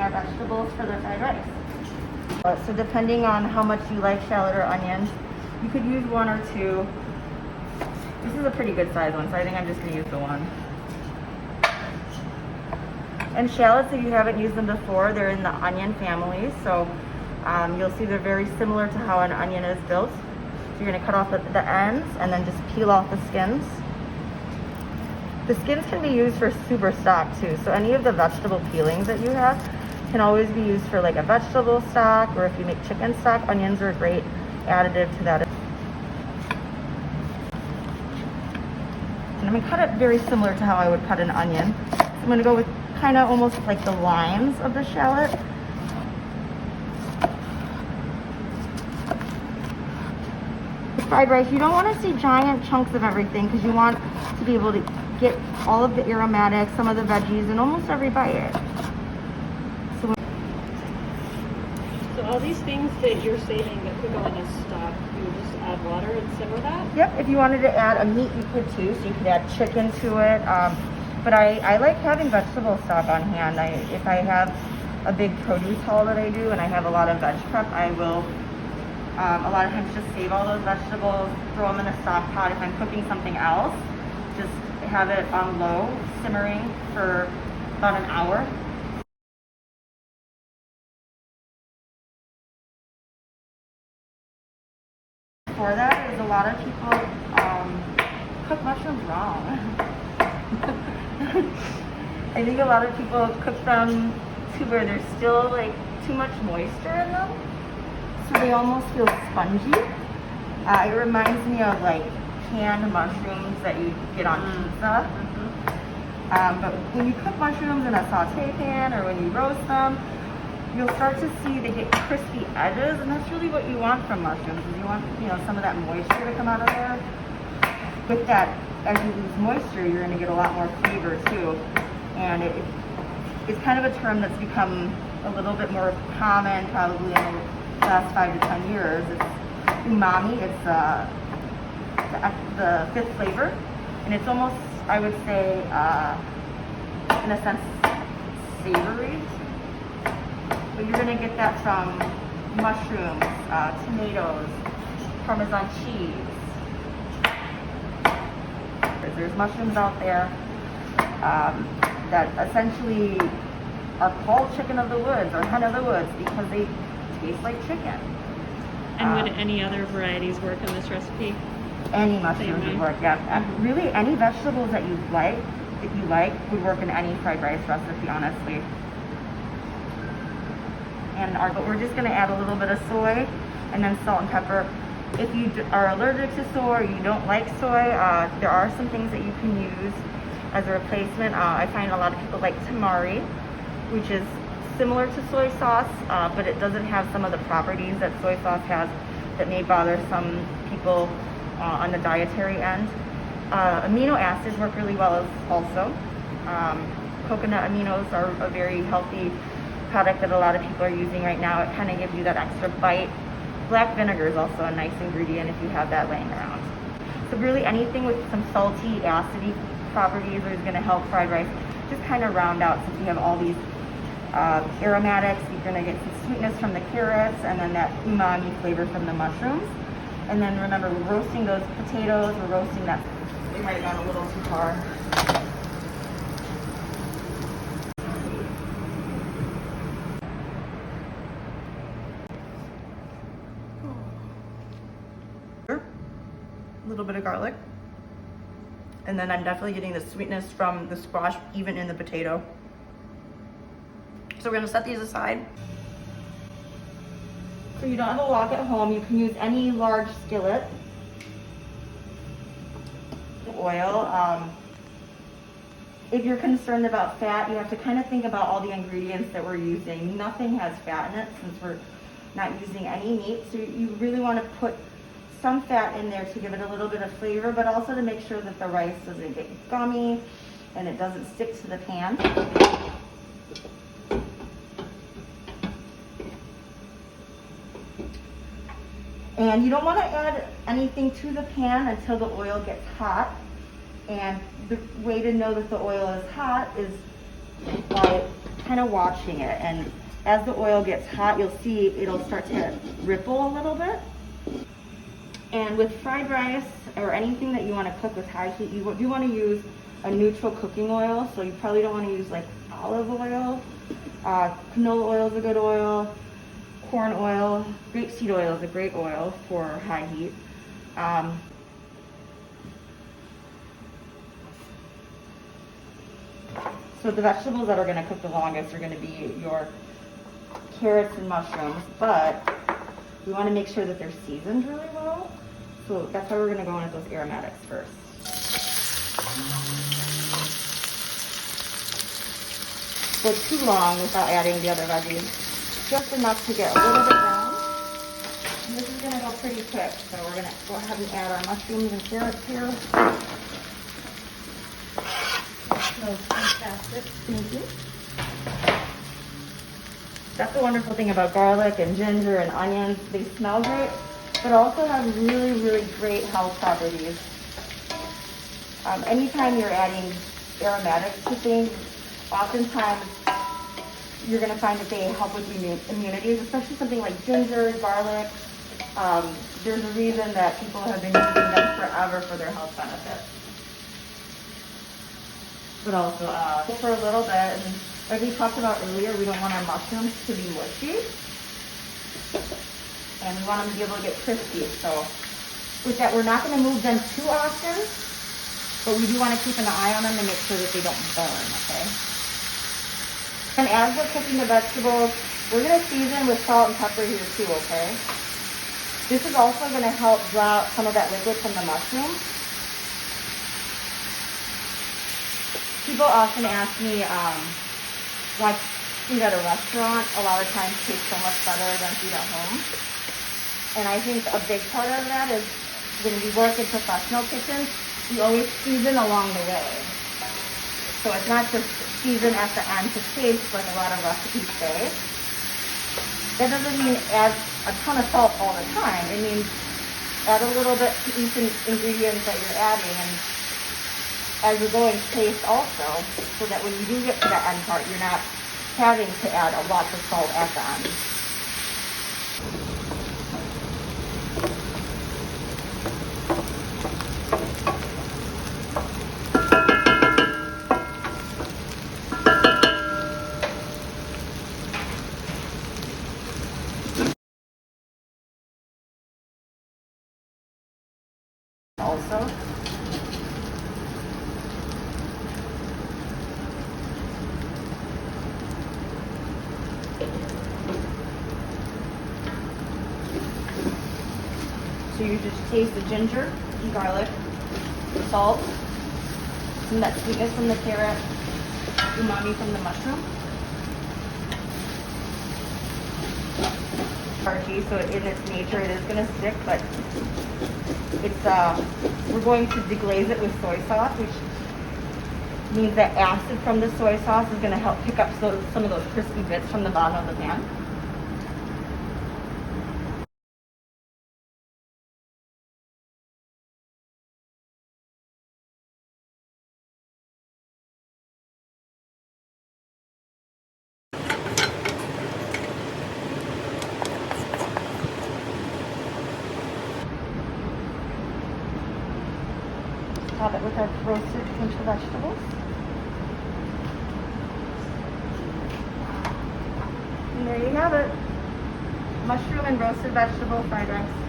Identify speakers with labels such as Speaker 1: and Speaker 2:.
Speaker 1: add vegetables for their fried rice. So depending on how much you like shallot or onions, you could use one or two. This is a pretty good size one, so I think I'm just gonna use the one. And shallots, if you haven't used them before, they're in the onion family, so you'll see they're very similar to how an onion is built. So you're gonna cut off the ends and then just peel off the skins. The skins can be used for super stock too, so any of the vegetable peelings that you have can always be used for like a vegetable stock, or if you make chicken stock, onions are a great additive to that. And I'm gonna cut it very similar to how I would cut an onion. So I'm gonna go with kind of almost like the lines of the shallot. Fried rice, you don't want to see giant chunks of everything because you want to be able to get all of the aromatics, some of the veggies in almost every bite.
Speaker 2: So all these things that you're saving that could go in a stock, you would just add water and simmer that?
Speaker 1: Yep, if you wanted to add a meat, you could too. So you could add chicken to it. But I like having vegetable stock on hand. If I have a big produce haul that I do and I have a lot of veg prep, I will a lot of times just save all those vegetables, throw them in a stock pot. If I'm cooking something else, just have it on low, simmering for about an hour. For that is a lot of people cook mushrooms wrong. I think a lot of people cook them to where there's still like too much moisture in them, so they almost feel spongy. It reminds me of like canned mushrooms that you get on pizza. But when you cook mushrooms in a saute pan or when you roast them, you'll start to see they get crispy edges, and that's really what you want from mushrooms. Is you want, you know, some of that moisture to come out of there. With that, as you lose moisture, you're going to get a lot more flavor too. And it's kind of a term that's become a little bit more common probably in the last 5 to 10 years. It's umami. It's the fifth flavor, and it's almost, I would say, in a sense, savory. But you're going to get that from mushrooms, tomatoes, Parmesan cheese. There's mushrooms out there that essentially are called chicken of the woods or hen of the woods because they taste like chicken.
Speaker 2: And would any other varieties work in this recipe?
Speaker 1: Any mushrooms would work, yeah. Really, any vegetables that you like would work in any fried rice recipe, honestly. But we're just going to add a little bit of soy and then salt and pepper. If you are allergic to soy or you don't like soy, there are some things that you can use as a replacement. I find a lot of people like tamari, which is similar to soy sauce, but it doesn't have some of the properties that soy sauce has that may bother some people on the dietary end. Amino acids work really well also. Coconut aminos are a very healthy product that a lot of people are using right now. It kind of gives you that extra bite. Black vinegar is also a nice ingredient if you have that laying around. So really anything with some salty, acidy properties is going to help fried rice just kind of round out, since you have all these aromatics. You're going to get some sweetness from the carrots and then that umami flavor from the mushrooms. And then remember, we're roasting those potatoes, we're roasting that. We might have gone a little too far. A little bit of garlic. And then I'm definitely getting the sweetness from the squash even in the potato. So we're gonna set these aside. So you don't have a wok at home, you can use any large skillet. Oil. If you're concerned about fat, you have to kind of think about all the ingredients that we're using. Nothing has fat in it since we're not using any meat. So you really want to put some fat in there to give it a little bit of flavor, but also to make sure that the rice doesn't get gummy and it doesn't stick to the pan. And you don't want to add anything to the pan until the oil gets hot. And the way to know that the oil is hot is by kind of watching it, and as the oil gets hot, you'll see it'll start to ripple a little bit. And with fried rice or anything that you want to cook with high heat, you do want to use a neutral cooking oil. So you probably don't want to use like olive oil. Canola oil is a good oil. Corn oil, grapeseed oil is a great oil for high heat. So the vegetables that are going to cook the longest are going to be your carrots and mushrooms, but we want to make sure that they're seasoned really well. So that's why we're going to go in with those aromatics first. Go too long without adding the other veggies. Just enough to get a little bit brown. And this is going to go pretty quick, so we're going to go ahead and add our mushrooms and carrots here.
Speaker 2: Smells fantastic.
Speaker 1: Thank you. That's the wonderful thing about garlic and ginger and onions. They smell great, but also have really, really great health properties. Anytime you're adding aromatics to things, oftentimes you're going to find that they help with immunity, especially something like ginger, garlic. There's a reason that people have been using them forever for their health benefits. But also for a little bit, and like we talked about earlier, we don't want our mushrooms to be mushy, and we want them to be able to get crispy. So with that, we're not going to move them too often, but we do want to keep an eye on them to make sure that they don't burn, okay? And as we're cooking the vegetables, we're going to season with salt and pepper here too, okay? This is also going to help draw out some of that liquid from the mushroom. People often ask me why food at a restaurant a lot of times tastes so much better than food at home. And I think a big part of that is when we work in professional kitchens, we always season along the way. So it's not just season at the end to taste like a lot of recipes say. That doesn't mean add a ton of salt all the time. It means add a little bit to each ingredient that you're adding, and as you're going, taste also, so that when you do get to the end part, you're not having to add a lot of salt at the end. Also, so you just taste the ginger and garlic, the salt, and that sweetness from the carrot, umami from the mushroom. Starchy, so in its nature it is going to stick, but it's we're going to deglaze it with soy sauce, which means that acid from the soy sauce is going to help pick up some of those crispy bits from the bottom of the pan. Top it with our roasted winter vegetables. And there you have it. Mushroom and roasted vegetable fried rice.